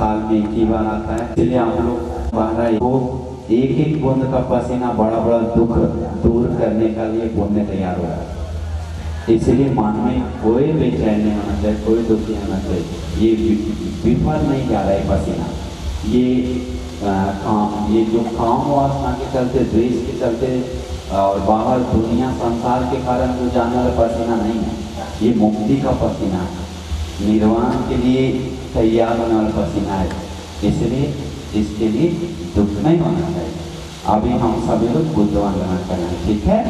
साल में एक ही बार आता है, इसलिए आप लोग बारह को एक एक बूंद का पसीना बड़ा बड़ा दुख दूर करने का लिए पुण्य तैयार हो रहा है। इसलिए मन में कोई बेचैन नहीं होना चाहिए, कोई दुखी होना चाहिए। ये विफल नहीं जा रहा है पसीना, ये जो काम वासना के चलते, द्वेष के चलते और बाहर दुनिया संसार के कारण जो जाने वाला पसीना नहीं है, ये मुक्ति का पसीना है, निर्वाण के लिए तैयार होने वाला पसीना है। इसलिए इसके लिए दुख नहीं होना चाहिए। अभी हम सभी लोग बुद्ध वंदना करेंगे, ठीक है?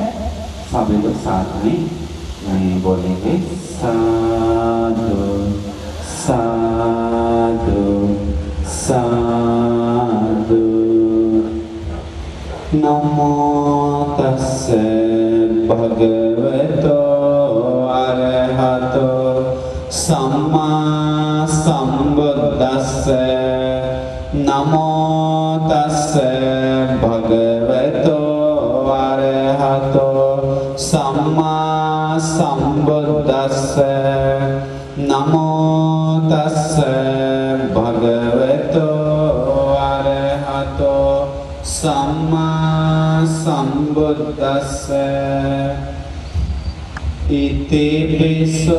सभी लोग साथ में बोलेंगे साधु साधु साधु। नमो तस्से भगवतो अरहतो सम्मा सम्बुद्दस्से। नमो तस्से भगवतो अरहतो सम्मा सम्बुद्दस्से। नमो तस्से भगवतो अरहतो सम्मा सम्बुद्दस्से। इति विश्व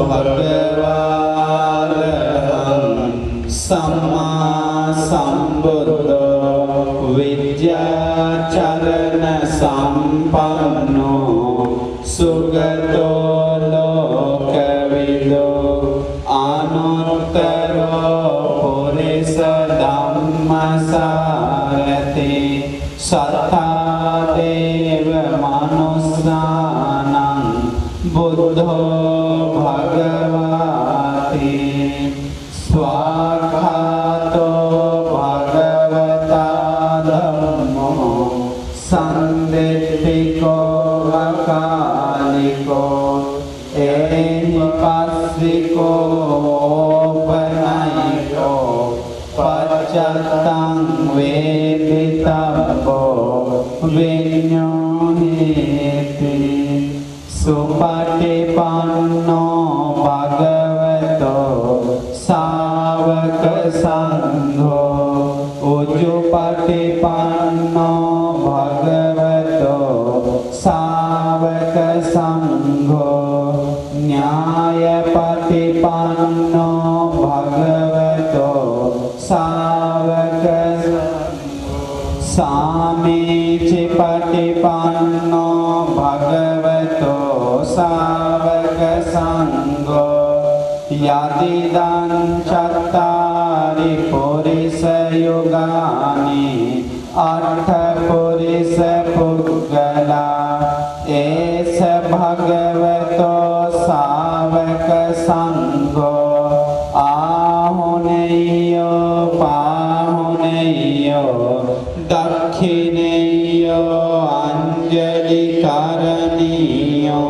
भगवान् सम्मा सम्बुद्धो विद्याचरण संपन्नो सुगतो लोकविदो अनुत्तरो पुरुष धम्मसारथि। सत्ता देव मनुष्यानां बुद्धो भगवति। स्वाखातो भगवता धम्मो संदित्तिको अकालिको एहिपास्सिको उपनयिको पश्चात्तं वेदितव्यो विज्ञायते। सुपटिपन्नो भगवतो सावक संघो उजुपटिपन्नो भगवतो सावक संघो न्यायपटिपन्नो भगवतो सावक सामीचिपटिपन्नो भगवतो सावक संघो। यदिदं चत्तारि पुरुष युगानि अष्टपुरुष पुद्गला एष भगवतो सावक संघो। आहुनेयो पाहुनेयो दक्षिणेयो अंजलि करणीयो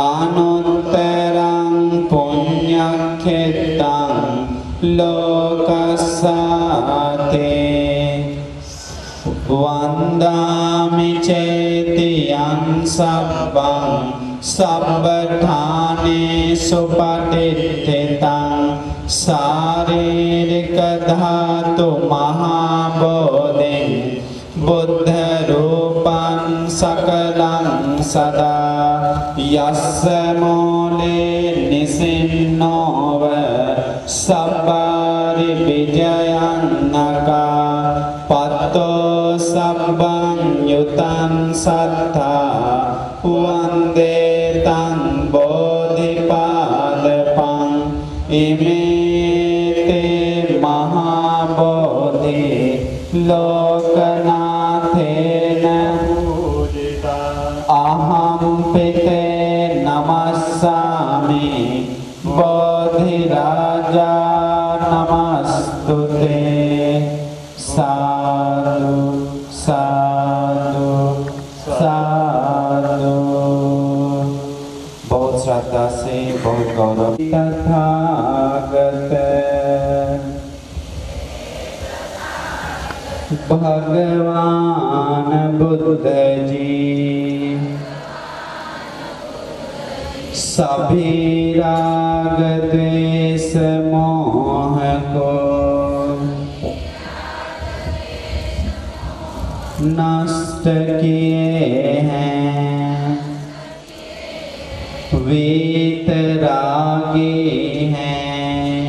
अनुत्तरं पुण्यक्षेत्रं लोकस्याते। वन्दामि चेतियं सब्बं सब्बठानेषु पठितं शारीरिकधातु महाबोधिं बुद्धरूपं सकलं सदा। यस्य मूले निसिन्नोव सब्बारि विजयन्नका पत्तो सब्बं युतं सत्ता। वन्दे तं बोधिपादपं इमे ते महाबोधि लोकनाथेन अहं पिते नमस्सामि। बोधिराजा नमस्तुते। साधु साधु साधु। बहुत श्रद्धा से, बहुत गौरव। तथागत भगवान बुद्ध जी सभी राग द्वेष मोह को नष्ट किए हैं, वीतरागी हैं,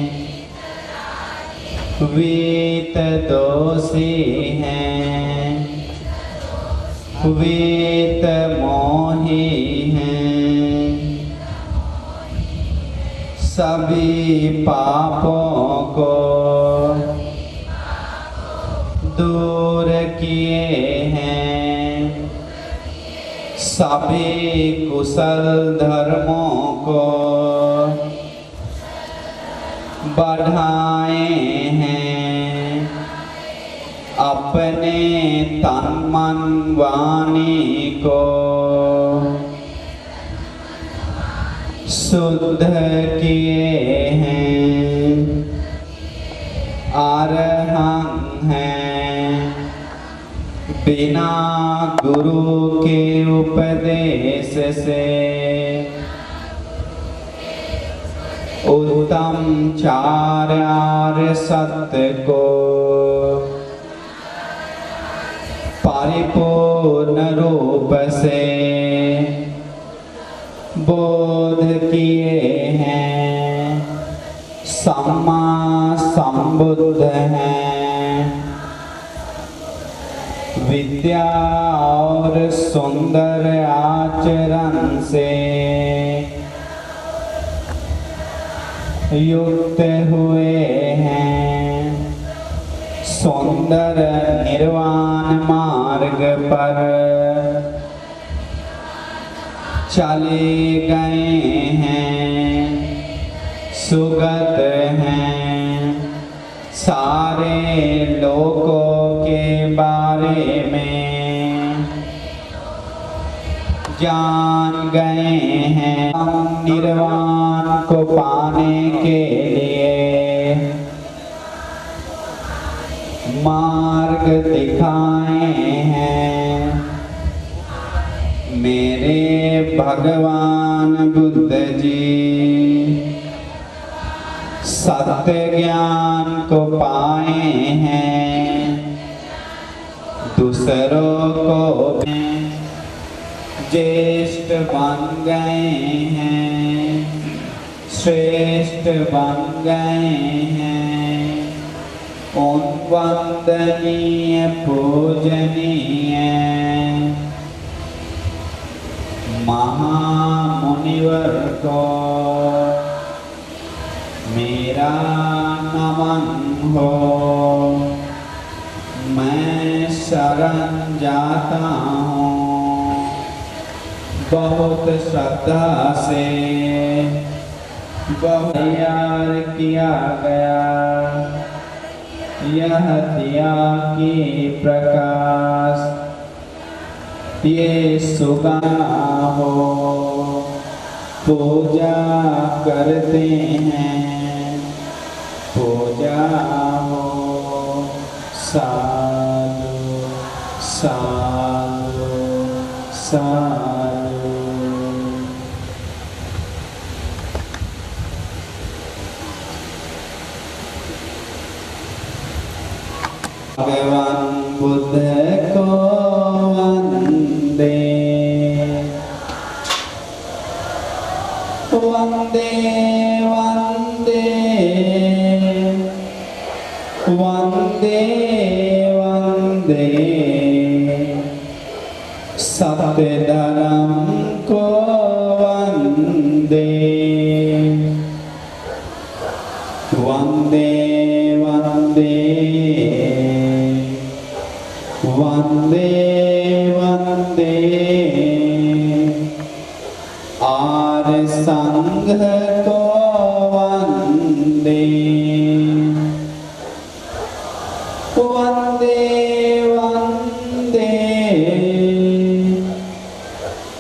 वीत दोषी हैं, वीत मोही हैं, सभी पापों को दूर किए हैं, सभी कुशल धर्मों को बढ़ाए हैं, अपने तन मन वाणी को शुद्ध किए हैं, अरहं हैं, बिना गुरु के उपदेश से उत्तम चार्य सत्य को परिपूर्ण रूप से बोध किए हैं, सम्मा संबुद्ध हैं, विद्या और सुंदर आचरण से युक्त हुए हैं, सुंदर निर्वाण मार्ग पर चले गए हैं, सुगत हैं, सारे लोकों के बारे में जान गए हैं। हम निर्वाण को पाने के लिए मार्ग दिखाए हैं, मेरे भगवान बुद्ध जी सत्य ज्ञान को पाए हैं, दूसरों को ज्येष्ठ बन गए हैं, श्रेष्ठ बन गए हैं, उन वंदनीय पूजनीय महामुनिवर को मेरा नमन हो। मैं शरण जाता हूँ, बहुत श्रद्धा से बहुत तैयार किया गया यह दिया की प्रकाश ये सुगना हो, पूजा करते हैं, पूजा हो। साधु साधु साधु। भगवान बुद्ध को वंदे वंदे वंदे वंदे वंदे सत्य धर्म को वंदे वंदे वंदे वंदे वंदे आर्य संघ को वंदे वंदे वंदे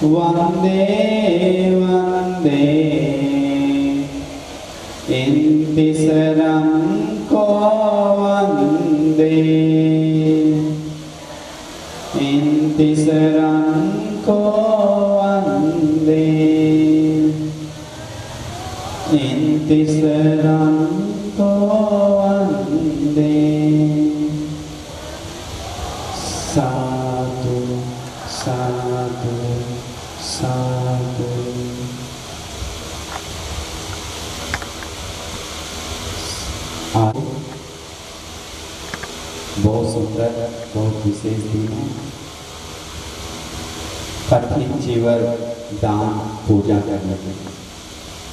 वंदे वंदे इंतिशरम को वंदे इंतिशरम को वंदे इंतिशरम को आज बहुत सुंदर, बहुत विशेष दिन है। कठिन चीवर दान पूजा करने के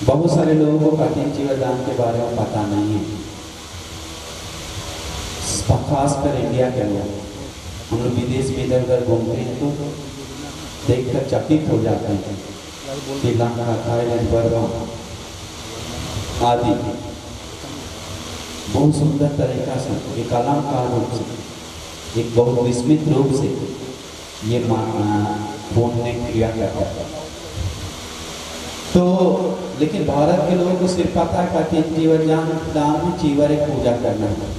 बहुत सारे लोगों को कठिन चीवर दान के बारे में पता नहीं है, खासकर इंडिया के लोग। हम लोग विदेश में इधर उधर घूमते हैं तो देखकर चकित हो जाते हैं। श्रीलंका, थाईलैंड, बर्मा आदि बहुत सुंदर तरीका से, एक अलंकार रूप से, एक बहुत विस्मित रूप से ये पुण्य क्रिया करता है। तो लेकिन भारत के लोगों को सिर्फ पता है कठिन चीवर दान में चीवर एक पूजा करना है,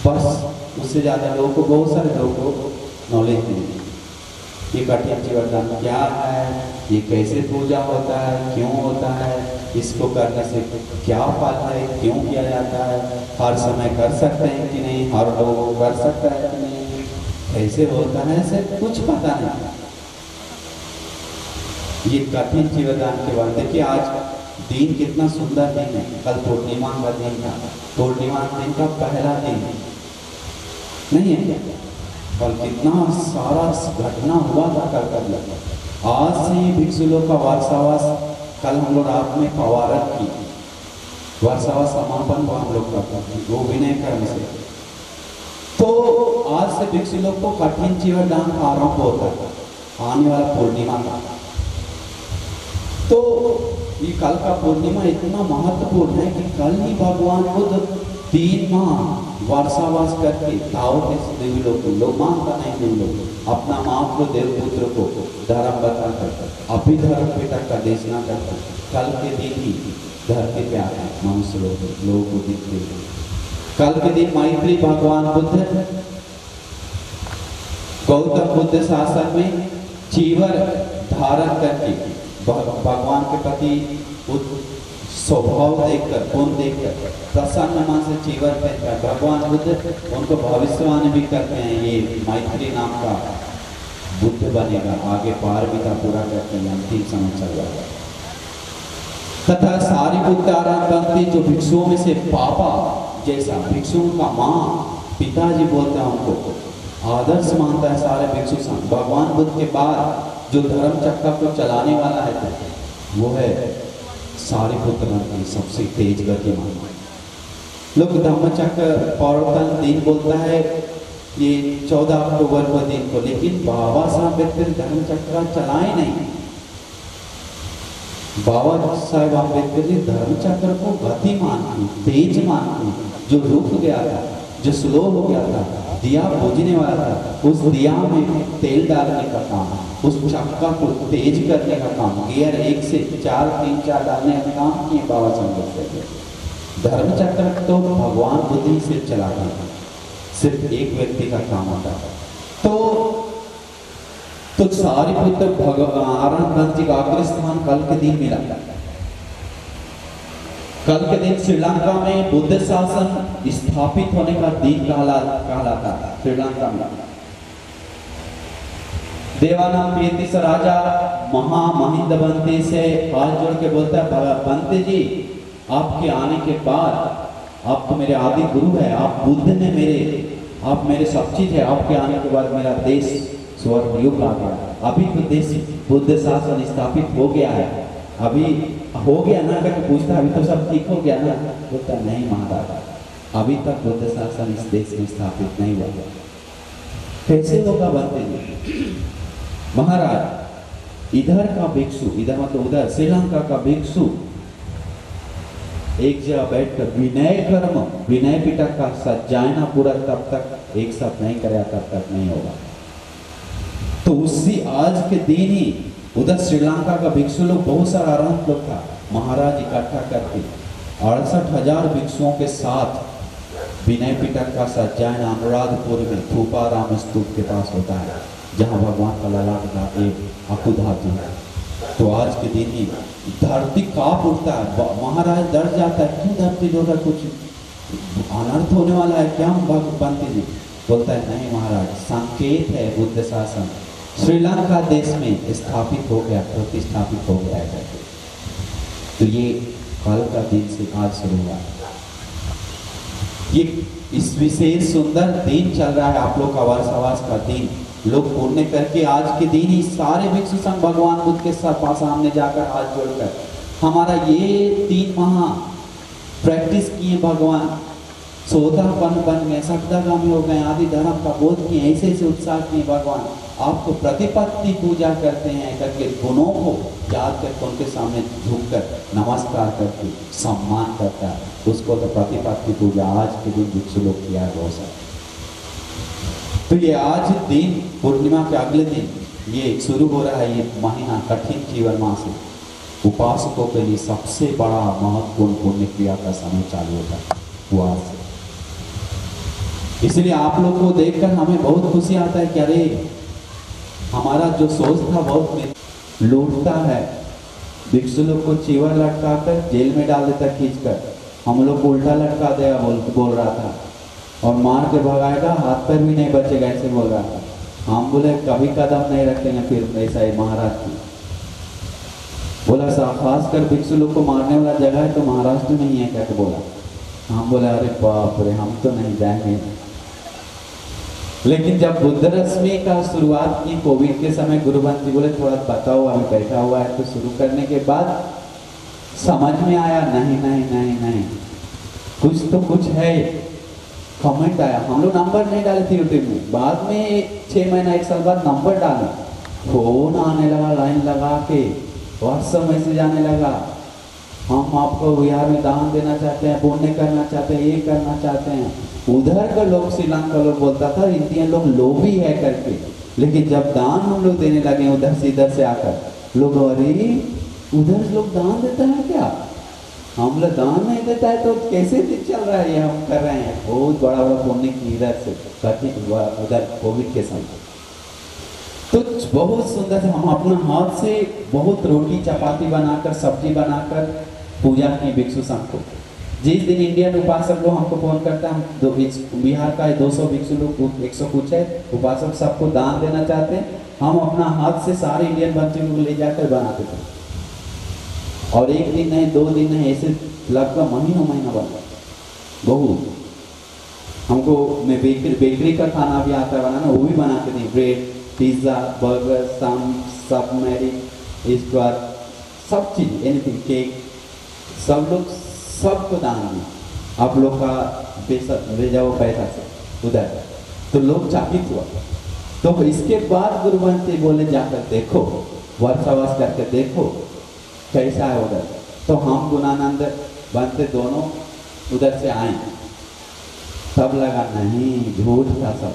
बस। उससे ज़्यादा लोगों को, बहुत सारे लोगों को नॉलेज नहीं है ये कठिन चीवर दान क्या है, ये कैसे पूजा होता है, क्यों होता है, इसको करने से क्या फल है, क्यों किया जाता है, हर समय कर सकते हैं कि नहीं, हर लोग कर सकता है कि नहीं, कैसे होता है, ऐसे कुछ पता नहीं। ये कठिन चीवर दान के बाद देखिए आज दिन कितना सुंदर दिन है। कल पूर्णिमा का दिन था, पूर्णिमा दिन का पहला दिन नहीं है, कल कितना सारा घटना हुआ था कल। आज से ही भिक्षु लोग का वर्षावास, कल हम लोग रात में पवारत की, वर्षावास समापन को हम लोग करते हैं वो विनय कर्म से। तो आज से भिक्षु लोग को कठिन चीवर दान आरंभ होता है आने वाला पूर्णिमा का। तो ये कल का पूर्णिमा इतना महत्वपूर्ण है कि कल ही भगवान बुद्ध 3 माह वर्षावास करके ताओ के देवी लोग मानता नहीं, देवी लोग अपना मात्र देवपुत्र को धर्म बताकर अभिधर्म पिटक का देशना करते कल के दिन ही धरती पे आते हैं मनुष्य लोगों को दिखते। कल के दिन मैत्री भगवान बुद्ध गौतम बुद्ध शासन में चीवर धारण करके भगवान के प्रति स्वभाव देखकर, गुण देखकर प्रसन्न मन से चीवर पहनकर भगवान बुद्ध उनको भविष्यवाणी भी करते हैं, ये मैत्री नाम का बुद्ध बनेगा, आगे पारमिता पूरा करके अंतिम समय चल जाएगा। तथा सारिपुत्रारायण बनते जो भिक्षुओं में से पापा जैसा, भिक्षुओं का माँ पिताजी बोलते हैं उनको, आदर्श मानता है सारे भिक्षु संघ। भगवान बुद्ध के बाद जो धर्म चक्र को चलाने वाला है वो है सारिपुत्र की सबसे तेज गतिमान लोग। धम्मचक्र प्रवर्तन दिन बोलता है ये 14 अक्टूबर को दिन को, लेकिन बाबा साहब अम्बेडकर धर्म चक्र चलाए नहीं। बाबा साहेब अम्बेडकर जी धर्म चक्र को गतिमान की, तेज मान की, जो रुक गया था, जो स्लो हो गया था, दिया बुझने वाला था, उस दिया में तेल डालने का काम, उस चक्का को तेज करने का काम, गियर 1 से 4, 3, 4 डालने का काम किए बाबा साहब। धर्म चक्र तो भगवान बुद्ध ही सिर्फ चलाते हैं, सिर्फ एक व्यक्ति का काम होता है। तो सारिपुत्र भगवान जी का अग्रस्थान कल के दिन मिला। कल के दिन श्रीलंका में बुद्ध शासन स्थापित होने का दिन कहलाता है। श्रीलंका में देवानंद राजा महामहिंद बंते से हाथ जोड़ के बोलता है, बंते जी आपके आने के बाद आप तो मेरे आदि गुरु है, आप बुद्ध ने आप मेरे सब चीज है, आपके आने के बाद मेरा देश स्वर्ण युग आ गया। अभी तो देश बुद्ध शासन स्थापित हो गया है, अभी हो गया ना करके पूछता, अभी तो सब ठीक हो गया ना? बोलता नहीं महाराज, अभी तक बुद्ध शासन इस देश में स्थापित नहीं हुआ। कैसे होगा बनते जी महाराज? इधर का भिक्षु, इधर मतलब उधर श्रीलंका का भिक्षु एक जगह बैठकर विनय कर्म, विनय पिटक का सज्जायना पूरा तब तक एक साथ नहीं कराया तब तक नहीं होगा। तो उसी आज के दिन ही उधर श्रीलंका का भिक्षु लोग बहुत सारा अरहंत लोग था, महाराज इकट्ठा करके 68,000 भिक्षुओं के साथ विनय पिटक का सज्जायन अनुराधपुर में थूपाराम स्तूप के पास होता है, जहाँ भगवान का ललाट का एक अकुधातु है। तो आज के दिन ही धरती कांप उठता है, महाराज डर जाता है, क्यों धरती डोला, कुछ अनर्थ होने वाला है क्या? बनते जी बोलता है नहीं महाराज, संकेत है बुद्ध शासन श्रीलंका देश में स्थापित हो गया, प्रतिष्ठापित हो गया है। तो ये कल का दिन से आज शुरू हुआ। ये इस विशेष सुंदर दिन चल रहा है आप लोग का वर्षावास का दिन। लोग पुण्य करके आज के दिन ही सारे भिक्षु संघ भगवान बुद्ध के सामने जाकर हाथ जोड़कर हमारा ये 3 माह प्रैक्टिस किए, भगवान सोदापन बन गए, सप्तागामी हो गए, आदि धर्म का बोध किए, ऐसे ऐसे उत्साह किए। भगवान आपको प्रतिपत्ति पूजा करते हैं करके गुणों को याद करके उनके सामने झुककर नमस्कार करके सम्मान करता है, उसको तो प्रतिपत्ति पूजा आज के दिन भिक्षु लोग किया है बहुत सारा। तो ये आज दिन पूर्णिमा के अगले दिन ये शुरू हो रहा है ये महीना कठिन जीवन माह से उपासकों के लिए सबसे बड़ा महत्वपूर्ण पुण्य क्रिया का समय चालू होता है वहां से। इसलिए आप लोग को देखकर हमें बहुत खुशी आता है कि अरे हमारा जो सोच था बहुत लूटता है, भिक्षु लोग को चीवर लटका कर जेल में डाल देता खींच कर, हम लोग को उल्टा लटका देगा बोल रहा था और मार के भगाएगा, हाथ पैर भी नहीं बचेगा ऐसे बोल रहा था। हम बोले कभी कदम नहीं रखेंगे फिर ऐसा है महाराज की बोला खास कर भिक्षु लोग को मारने वाला जगह है तो महाराष्ट्र में ही है क्या बोला। हम बोले अरे बाप रे हम तो नहीं जाएंगे। लेकिन जब बुद्ध रश्मि का शुरुआत की कोविड के समय गुरुवंत जी बोले थोड़ा बताओ अभी बैठा हुआ है, तो शुरू करने के बाद समझ में आया नहीं नहीं नहीं नहीं कुछ तो कुछ है। कमेंट आया, हम लोग नंबर नहीं डाले थे यूट्यूब में, बाद में 6 महीना 1 साल बाद नंबर डाले, फोन आने लगा लाइन लगा के, व्हाट्सएप मैसेज आने लगा, हम आपको बिहार में दान देना चाहते हैं, पुण्य करना चाहते हैं, ये करना चाहते हैं। उधर का लोग श्रीलंका लोग बोलता था इंडियन लोग लोभी है करके, लेकिन जब दान हम लोग देने लगे उधर से इधर से आकर लोग अरे उधर लोग दान देता है क्या, हम लोग दान नहीं देता है तो कैसे दिन चल रहा है ये हम कर रहे हैं। बहुत बड़ा बड़ा पुण्य की इधर से उधर कोविड के समय तो बहुत सुंदर से हम अपना हाथ से बहुत रोटी चपाती बनाकर सब्जी बनाकर पूजा की भिक्षु संघ को। जिस दिन इंडियन उपासक लोग हमको फोन करता है, हम बिहार का 200 भिक्षु लोग 100 कुछ है उपासक सबको दान देना चाहते हैं, हम अपना हाथ से सारे इंडियन बच्चों को ले जाकर बनाते थे और 1 दिन नहीं 2 दिन नहीं ऐसे लगभग महीना बना बहुत। हमको मैं बेकरी का खाना भी आता है बनाना, वो भी बना के दी, ब्रेड पिज्ज़ा बर्गर सब मैरी इसके बाद सब चीज़ एनीथिंग केक सब लोग सबको दान दिया आप लोग का पैसा ले जाओ पैसा से उधर, तो लोग चकित हुआ। तो इसके बाद गुरुवंत जी बोले जाकर देखो वर्षावास करके देखो कैसा है उधर। तो हम गुणानंद बनते दोनों उधर से आए, तब लगा नहीं झूठ था, सब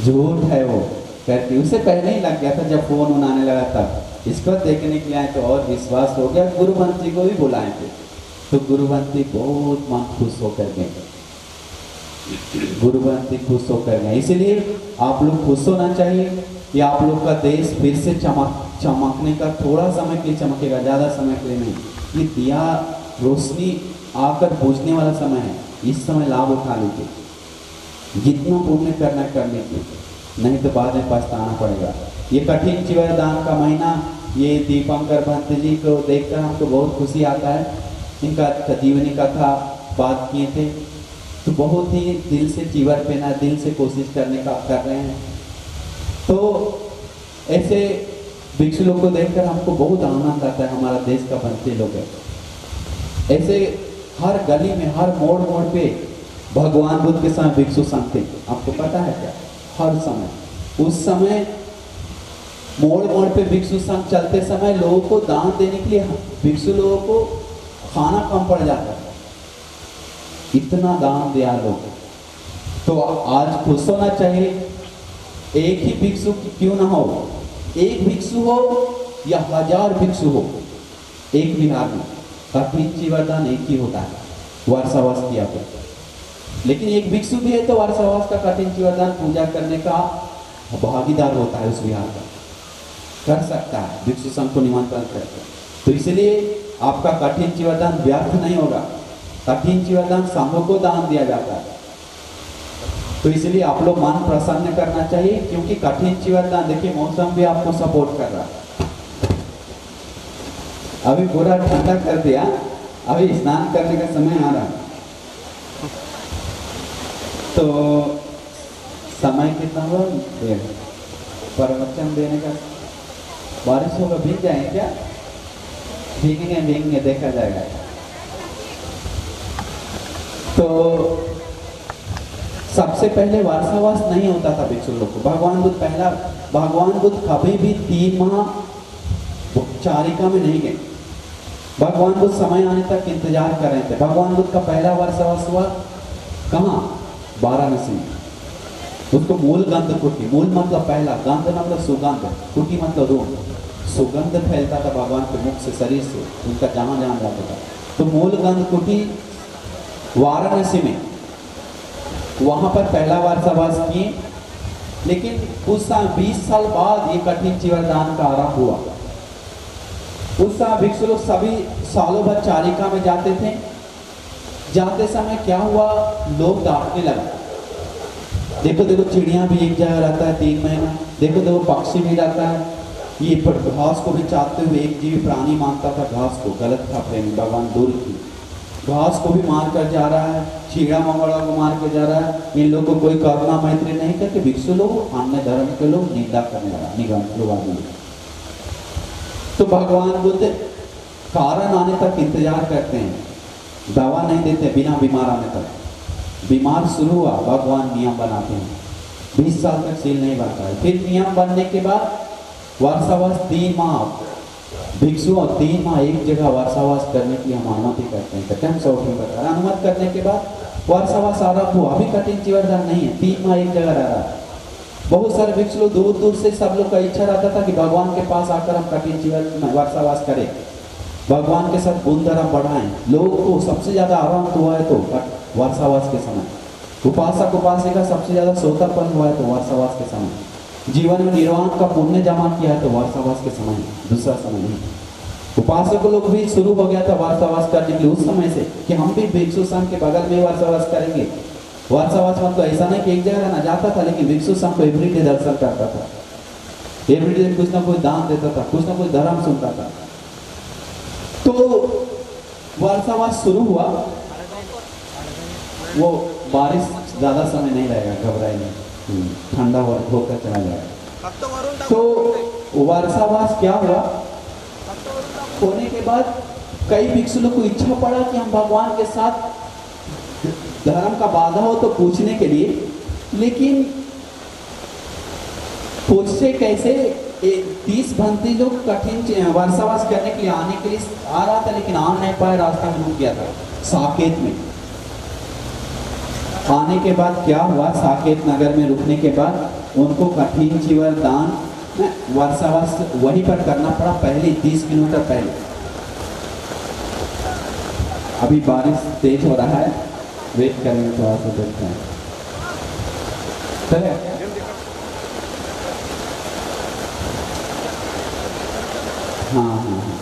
झूठ है वो करके उससे पहले ही लग गया था। जब फोन आने लगा तब इसको देखने के लिए आए तो और विश्वास हो गया। गुरुवंत जी को भी बुलाए थे तो गुरुवंत जी बहुत मन खुश होकर गए, गुरुवंत जी खुश होकर गए। इसलिए आप लोग खुश होना चाहिए कि आप लोग का देश फिर से चमकने का थोड़ा समय के लिए चमकेगा, ज़्यादा समय के लिए नहीं। ये दिया रोशनी आकर बुझने वाला समय है, इस समय लाभ उठा लीजिए, जितना पुण्य करना कर लीजिए, नहीं तो बाद में पछताना पड़ेगा। ये कठिन चिवरदान का महीना, ये दीपंकर भंत जी को देखकर हमको बहुत खुशी आता है। इनका जीवनी कथा बात किए थे तो बहुत ही दिल से चिवर पेना, दिल से कोशिश करने का कर रहे हैं। तो ऐसे भिक्षु लोग को देखकर हमको बहुत आनंद आता है, हमारा देश का बनते लोग है। ऐसे हर गली में हर मोड़ मोड़ पे भगवान बुद्ध के समय भिक्षु संघ थे, आपको पता है क्या? हर समय उस समय मोड़ मोड़ पे भिक्षु संघ चलते समय लोगों को दान देने के लिए भिक्षु लोगों को खाना कम पड़ जाता है, इतना दान दिया लोग। तो आज खुश होना चाहिए, एक ही भिक्षु क्यों ना हो, एक भिक्षु हो या 1000 भिक्षु हो, एक विहार में कठिन चिवरदान एक ही होता है वर्षावास किया तो। लेकिन एक भिक्षु भी है तो वर्षावास का कठिन चिवरदान पूजा करने का भागीदार होता है, उस विहार का कर सकता है, भिक्षु संघ को निमंत्रण करके। तो इसलिए आपका कठिन चिवरदान व्यर्थ नहीं होगा, कठिन चिवरदान संघों को दान दिया जाता है। तो इसलिए आप लोग मन प्रसन्न करना चाहिए, क्योंकि कठिन चिवरदान देखिए मौसम भी आपको सपोर्ट कर रहा है। अभी पूरा ठंडा कर दिया, अभी स्नान करने का समय आ रहा है। तो समय कितना हुआ? प्रवचन देने का। बारिश होगा, भीग जाएंगे क्या? भीगेंगे, देखा जाएगा। तो सबसे पहले वार्षावास नहीं होता था भिक्षु लोग को। भगवान बुद्ध कभी भी 3 माह चारिका में नहीं गए। भगवान बुद्ध समय आने तक इंतजार कर रहे थे। भगवान बुद्ध का पहला वार्षावास हुआ कहाँ? वाराणसी में। उसको मूल गंध कुटी, मूल मतलब पहला, गंध मतलब सुगंध, कुटी मतलब रूम। सुगंध फैलता था भगवान के मुख से, शरीर से, उनका जहां जहां जाता था। तो मूल गंध कुटी वाराणसी में, वहां पर पहला वार्षावास किए। लेकिन उस साल 20 साल बाद ये कठिन चीवरदान का आरंभ हुआ। उस समय भिक्षु लोग सभी सालों भर चारिका में जाते थे। जाते समय क्या हुआ? लोग डांटने लगा। देखो चिड़िया भी एक जगह रहता है 3 महीना। देखो पक्षी भी रहता है। ये घास को भी चाटते हुए एक जीवी प्राणी मानता था घास को, गलत था प्रेमी, भगवान दूर की। घास को भी मार कर जा रहा है, चीड़ा मंगड़ा को मार कर जा रहा है। इन लोगों को कोई करुणा मैत्री नहीं करके भिक्षु लोग, अन्य धर्म के लोग निंदा करने लगा, निगम। तो भगवान बुद्ध कारण आने तक इंतजार करते हैं, दवा नहीं देते बिना बीमार आने तक। बीमार शुरू हुआ, भगवान नियम बनाते हैं। 20 साल तक सील नहीं बनता है। फिर नियम बनने के बाद वार्षावास 3 माह भिक्षु और 3 माह एक जगह वार्षावास करने की हम अनुमति करते हैं। कठिन सौठी बता अनुमति करने के बाद वार्षावास आरंभ हुआ। अभी कठिन चीवरदान नहीं है, 3 माह एक जगह रह रहा है। बहुत सारे भिक्षु लोग दूर दूर से, सब लोग का इच्छा रहता था कि भगवान के पास आकर हम कठिन चीवर वार्षावास करें, भगवान के साथ गुण धर्म बढ़ाएं। लोगों को सबसे ज्यादा आराम हुआ है तो वार्षावास के समय, उपासक उपासिका सबसे ज्यादा सोतापन हुआ है तो वार्षावास के समय, जीवन में निर्वाण का पुण्य जमा किया है तो वार्षावास के समय, दूसरा समय नहीं। उपासक लोग भी शुरू हो गया था वार्षावास करने के लिए उस समय से कि हम भी भिक्षु संघ के बगल में वार्षावास करेंगे। वार्षावास मतलब ऐसा नहीं कि एक जगह रहना जाता था, लेकिन भिक्षु संघ को एवरीडे दर्शन करता था, एवरीडे कुछ ना कुछ दान देता था, कुछ ना कुछ धर्म सुनता था। तो वार्षावास शुरू हुआ। वो बारिश ज्यादा समय नहीं रहेगा, घबराए नहीं, ठंडा होकर चला जाएगा। तो वार्षावास क्या हुआ? होने के बाद कई भिक्षु लोग को इच्छा पड़ा कि हम भगवान के साथ धर्म का बाधा हो तो पूछने के लिए, लेकिन पूछते कैसे? 30 भंती लोग कठिन वार्षावास करने के लिए आने के लिए आ रहा था, लेकिन आ नहीं पाया, रास्ता में रुक गया था साकेत में। आने के बाद क्या हुआ? साकेत नगर में रुकने के बाद उनको कठिन चीवरदान वार्षावास वहीं पर करना पड़ा, पहले 30 किलोमीटर पहले। अभी बारिश तेज हो रहा है, वेट करेंगे, थोड़ा सा देखते हैं। चले हाँ।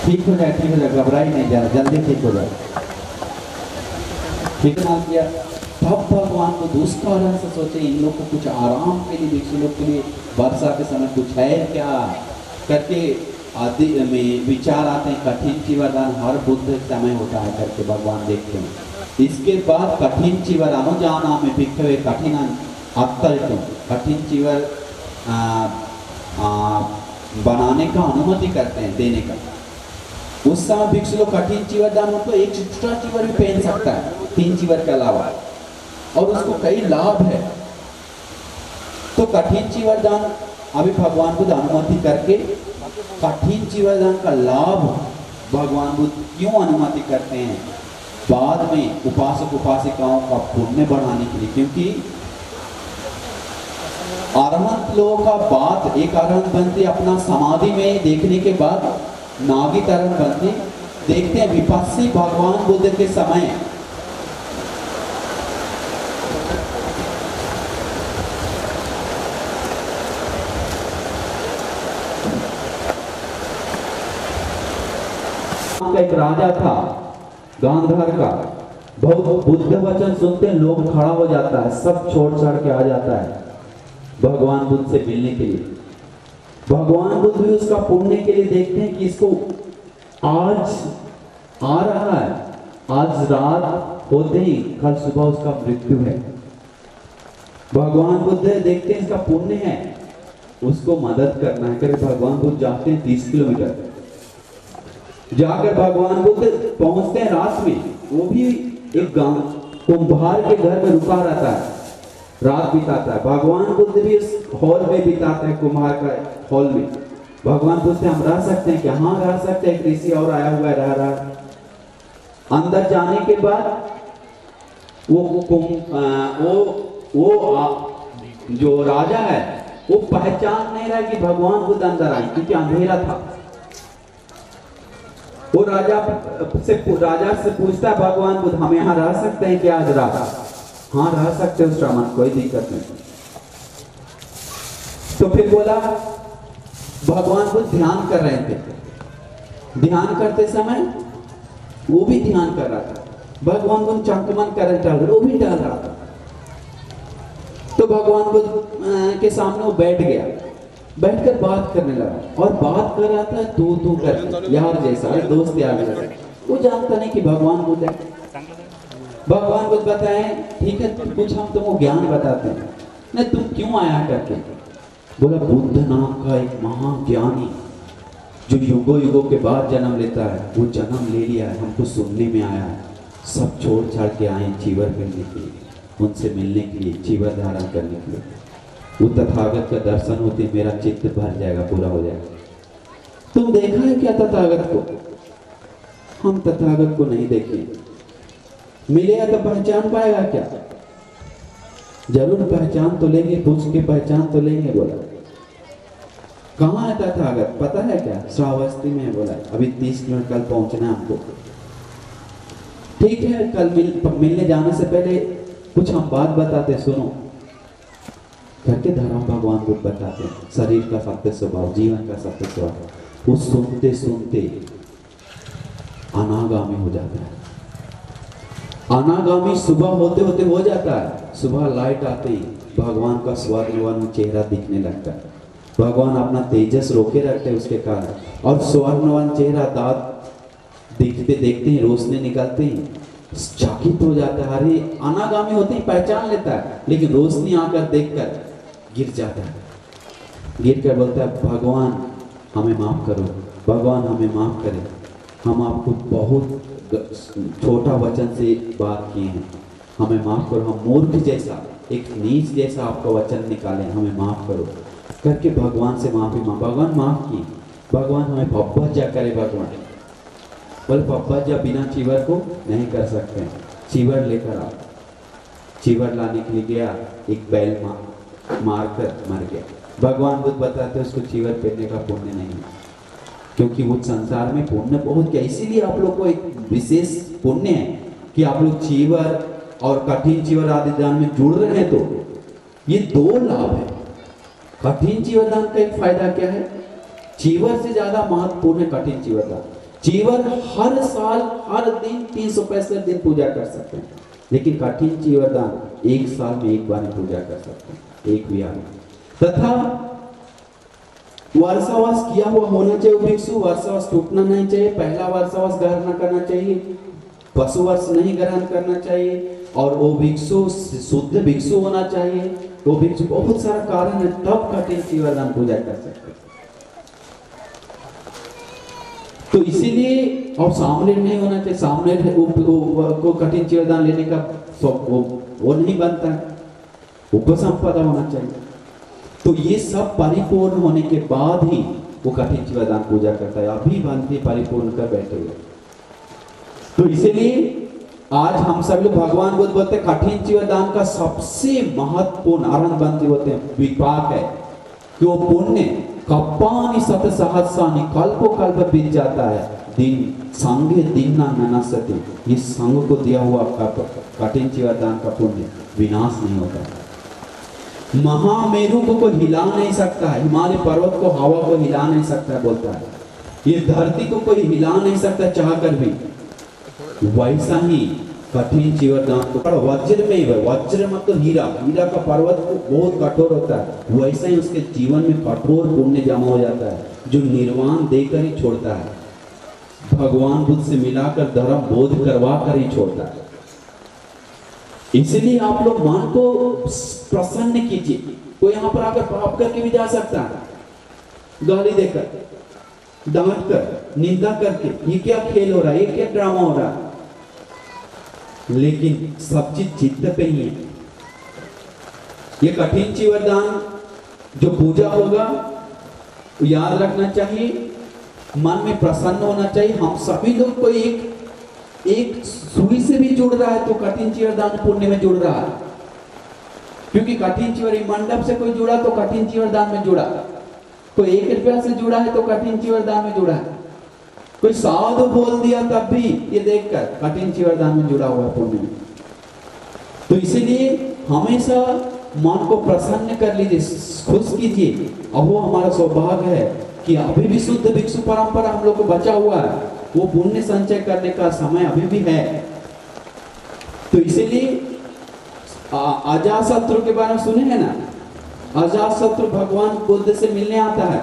ठीक हो जाए, घबराई नहीं, जरा जल्दी ठीक हो जाए। ठीक मान किया, तब भगवान को दुष्कारण से सोचे इन लोग को कुछ आराम के लिए, भिक्षु लोग के लिए वर्षा के समय कुछ है क्या करके आदि में विचार आते हैं। कठिन चीवरदान हर बुद्ध समय होता है करके भगवान देखते हैं। इसके बाद कठिन चीवर अनुजाना में भिक्षवे कठिन अत्यल्प कठिन चीवर बनाने का अनुमति करते हैं, देने का। उस समय भिक्षु लोग कठिन चीवरदान उनको एक एक्स्ट्रा चीवर भी पहन सकता है 3 चीवर के अलावा, और उसको कई लाभ है। तो कठिन चीवरदान अभी भगवान बुद्ध अनुमति करके कठिन चीवरदान का लाभ भगवान बुद्ध क्यों अनुमति करते हैं? बाद में उपासक उपासिकाओं का पुण्य बढ़ाने के लिए, क्योंकि अरहंत लोगों का बात, एक अरहंत बनते अपना समाधि में देखने के बाद नागी तरह बनते, देखते हैं विपस्सी भगवान बुद्ध के समय एक राजा था गांधार का, बहुत बुद्ध वचन सुनते लोग खड़ा हो जाता है, सब छोड़ छाड़ के आ जाता है भगवान बुद्ध से मिलने के लिए। भगवान बुद्ध भी उसका पुण्य के लिए देखते हैं कि इसको आज आ रहा है, आज रात होते ही कल सुबह उसका मृत्यु है। भगवान बुद्ध देखते हैं इसका पुण्य है, उसको मदद करना है। करके भगवान बुद्ध जाते हैं 30 किलोमीटर, जाकर भगवान बुद्ध पहुंचते हैं रात में। वो भी एक गांव कुंभार के घर में रुका रहता है, रात बिताता है। भगवान बुद्ध भी उस हॉल में बिताते हैं, कुम्हार का हॉल में। भगवान पूछते हैं हम रह सकते हैं क्या? हाँ रह सकते हैं, ऋषि और आया हुआ रह रहा है। अंदर जाने के बाद जो राजा है वो पहचान नहीं रहा कि भगवान बुद्ध अंदर आए, क्योंकि अंधेरा था। वो राजा से पूछता है भगवान बुद्ध हम यहाँ रह सकते हैं क्या आज रात? हाँ रह सकते हो श्रमण, कोई दिक्कत नहीं। तो फिर बोला, भगवान बुद्ध ध्यान कर रहे थे। ध्यान करते समय वो भी ध्यान कर रहा था। भगवान बुद्ध चंकमन कर रहे थे, वो भी टहल रहा था। तो भगवान बुद्ध के सामने वो बैठ गया, बैठकर बात करने लगा। और बात कर रहा था तू कर यार जैसा, दोस्त यार जैसा। वो जानता नहीं कि भगवान बुद्ध है। भगवान बुद्ध बताए ठीक है कुछ हम तुमको ज्ञान बताते हैं। नहीं तुम क्यों आया करके? बोला बुद्ध नाम का एक महाज्ञानी जो युगों युगों के बाद जन्म लेता है, वो जन्म ले लिया है, हमको सुनने में आया है। सब छोड़ छाड़ के आए चीवर करने के लिए, उनसे मिलने के लिए, चीवर धारण करने के लिए। वो तथागत का दर्शन होते मेरा चित्त भर जाएगा, पूरा हो जाएगा। तुम देखा है क्या तथागत को? हम तथागत को नहीं देखे। मिलेगा तो पहचान पाएगा क्या? जरूर पहचान तो लेंगे, पूछ के पहचान तो लेंगे। बोला कहाँ है तथागत पता है क्या? श्रावस्ती में है। बोला अभी 30 किलोमीटर कल पहुंचना है हमको। ठीक है कल मिलने जाने से पहले कुछ हम बात बताते, सुनो करके धर्म भगवान बुद्ध बताते हैं। शरीर का सत्य स्वभाव, जीवन का सत्य स्वभाव। वो सुनते सुनते अनागामी हो जाता है। अनागामी सुबह होते होते हो जाता है। सुबह लाइट आते ही भगवान का स्वर्णवान चेहरा दिखने लगता है। भगवान अपना तेजस रोके रखते हैं उसके कारण, और स्वर्णवान चेहरा दांत देखते देखते ही रोशनी निकलते ही चकित हो जाता है। अरे अनागामी होते ही पहचान लेता है, लेकिन रोशनी आकर देखकर गिर जाता है। गिर कर बोलता है भगवान हमें माफ करो, भगवान हमें माफ करें, हम आपको बहुत छोटा वचन से बात किए हैं, हमें माफ करो, हम मूर्ख जैसा एक नीच जैसा आपका वचन निकाले, हमें माफ करो करके भगवान से माफी मांग। भगवान माफ की। भगवान हमें पब्बा जा करे। भगवान बोले पब्बा जा बिना चीवर को नहीं कर सकते, चीवर लेकर आओ। चीवर लाने के लिए गया, एक बैल मारकर मर गया। भगवान बुद्ध बताते उसको चीवर पहनने का पुण्य नहीं है, क्योंकि वो संसार में पुण्य बहुत क्या। इसीलिए आप लोग को एक विशेष पुण्य है कि आप लोग चीवर और कठिन चीवर आदि दान में जुड़ रहे हैं। तो ये दो लाभ है। कठिन चीवर दान का एक फायदा क्या है? चीवर से ज्यादा महत्वपूर्ण है कठिन चीवर दान। चीवर हर साल हर दिन 365 दिन पूजा कर सकते हैं, लेकिन कठिन चीवर दान एक साल में एक बार पूजा कर सकते हैं, एक विहार। तथा वर्षावास किया हुआ होना चाहिए। भिक्षु वर्षावास टूटना नहीं चाहिए। पहला वर्षावास ग्रहण न करना चाहिए, पशुवास नहीं ग्रहण करना चाहिए, और वो भिक्षु शुद्ध भिक्षु होना चाहिए। वो भिक्षु बहुत सारा कारण है, तब कठिन चीवर दान पूजा कर सकते हैं। तो इसीलिए और सामने नहीं होना चाहिए। सामने को कठिन चीवर दान लेने का वो नहीं बनता है, उपसंपदा होना चाहिए। तो ये सब परिपूर्ण होने के बाद ही वो कठिन चीवर दान पूजा करता है। अभी बनते परिपूर्ण कर बैठे हुए। तो इसीलिए आज हम सब लोग भगवान बुद्ध बोलते हैं कठिन चीवर दान का सबसे महत्वपूर्ण आरंभबंदी होते हैं विपाक है कि वो पुण्य कप्पानि शत सहस्रानि कल्पों कल्प बीत जाता है, दिन संगे दिन न नश्यति। ये संग को दिया हुआ कठिन चीवर दान का पुण्य विनाश नहीं होता। महामेरु को कोई हिला नहीं सकता है, हिमालय पर्वत को हवा को हिला नहीं सकता बोलता है। ये धरती को कोई हिला नहीं सकता चाहकर भी। वैसा ही कठिन चीवरदान को पढ़ो, वज्र में ही है, वज्र मतलब हीरा, हीरा का पर्वत बहुत कठोर होता है, वैसे ही उसके जीवन में कठोर पुण्य जमा हो जाता है जो निर्वाण देकर ही छोड़ता है, भगवान बुद्ध से मिलाकर धर्म बोध करवा कर ही छोड़ता है। इसलिए आप लोग मन को प्रसन्न कीजिए। कोई यहाँ पर आकर पाप करके भी जा सकता है, गाली देकर, डांट कर, निंदा करके, ये क्या खेल हो रहा है, ये क्या ड्रामा हो रहा है, लेकिन सब चीज चित्त पे ही है। ये कठिन चीवरदान जो पूजा होगा याद रखना चाहिए, मन में प्रसन्न होना चाहिए। हम सभी लोग को एक सुई से भी जुड़ रहा है तो कठिन चीवरदान पुण्य में जुड़ रहा है, क्योंकि कठिन चीवर मंडप से कोई जुड़ा तो कठिन चीवरदान में जुड़ा, कोई 1 रुपया से जुड़ा है तो कठिन चीवरदान में जुड़ा है, कोई साधु बोल दिया तब भी ये देखकर कठिन चीवरदान में जुड़ा हुआ है पुण्य में। तो इसीलिए हमेशा मन को प्रसन्न कर लीजिए, खुश कीजिए, और वो हमारा सौभाग्य है कि अभी भी शुद्ध भिक्षु परंपरा हम लोग को बचा हुआ है, वो पुण्य संचय करने का समय अभी भी है। तो इसीलिए अजातशत्रु के बारे में सुने हैं ना, अजातशत्रु भगवान बुद्ध से मिलने आता है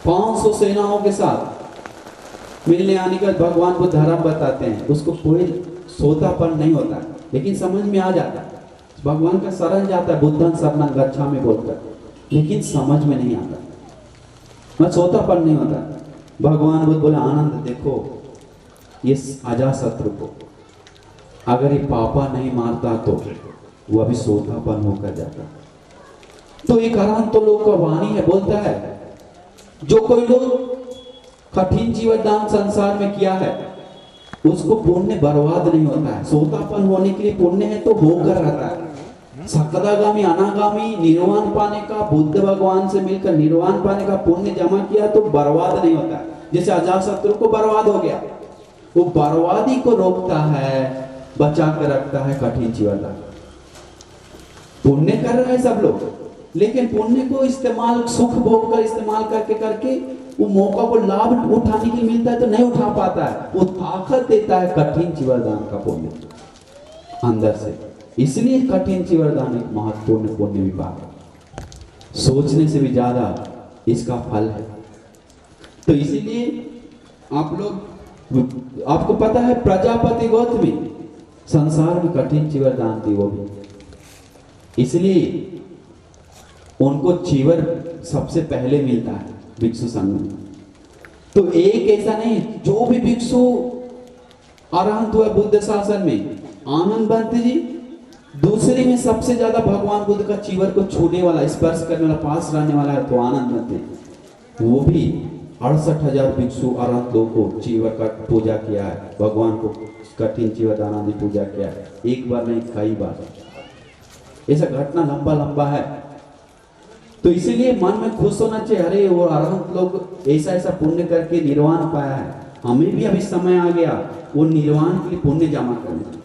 500 सेनाओं के साथ, मिलने आने का भगवान को धर्म बताते हैं, उसको कोई सोतापन नहीं होता, लेकिन समझ में आ जाता है, भगवान का शरण जाता है, बुद्धं शरणं गच्छामि बोलकर, लेकिन समझ में नहीं आता, मैं सोतापन नहीं होता। भगवान बुद्ध बोले आनंद देखो ये अजातशत्रु को अगर ये पापा नहीं मारता तो वो अभी सोतापन होकर जाता। तो एक अरहंत तो लोग का वाणी है, बोलता है जो कोई लोग कठिन जीवनदान संसार में किया है उसको पुण्य बर्बाद नहीं होता है, सोतापन होने के लिए पुण्य है तो होकर रहता है। सकदागामी अनागामी निर्वाण पाने का, बुद्ध भगवान से मिलकर निर्वाण पाने का पुण्य जमा किया तो बर्बाद नहीं होता है। जैसे अजातशत्रु को बर्बाद हो गया, वो बर्बादी को रोकता है, बचा कर रखता है कठिन जीवनदान। पुण्य कर रहे हैं सब लोग, लेकिन पुण्य को इस्तेमाल सुख भोग कर इस्तेमाल करके करके वो मौका को लाभ उठाने के लिए मिलता है तो नहीं उठा पाता है। वो ताकत देता है कठिन चीवरदान का पुण्य अंदर से। इसलिए कठिन चीवरदान एक महत्वपूर्ण पुण्य विभाग है, सोचने से भी ज्यादा इसका फल है। तो इसीलिए आप लोग, आपको पता है प्रजापति गौतमी संसार में कठिन चीवरदान थी वो भी, इसलिए उनको चीवर सबसे पहले मिलता है भिक्षु संघ में। तो एक ऐसा नहीं, जो भी भिक्षु अरहंत हुआ बुद्ध शासन में, आनंद बंत जी दूसरे में सबसे ज्यादा भगवान बुद्ध का चीवर को छूने वाला, स्पर्श करने वाला, पास रहने वाला है तो आनंद बंत। वो भी 68,000 भिक्षु अरहंत लोगों को चीवर का पूजा किया है, भगवान को कठिन चीवरदान आदि पूजा किया है, एक बार नहीं कई बार। ऐसा घटना लंबा लंबा है। तो इसीलिए मन में खुश होना चाहिए, अरे वो अरहंत लोग ऐसा ऐसा पुण्य करके निर्वाण पाया है, हमें भी अभी समय आ गया वो निर्वाण के लिए पुण्य जमा करने।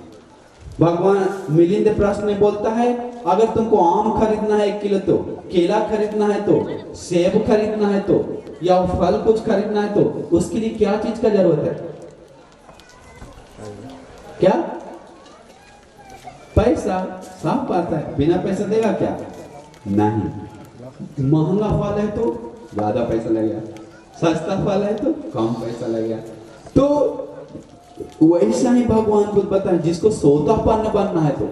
भगवान मिलिंद प्रश्न में बोलता है अगर तुमको आम खरीदना है 1 किलो, तो केला खरीदना है तो, सेब खरीदना है तो, या फल कुछ खरीदना है तो उसके लिए क्या चीज का जरूरत है? क्या? पैसा। साफ बात है, बिना पैसा देगा क्या? नहीं। महंगा फल है तो ज्यादा पैसा लगेगा, सस्ता फल है तो कम पैसा लगेगा। तो वैसा ही भगवान बुद्ध बताए जिसको सोतापन्न बनना है तो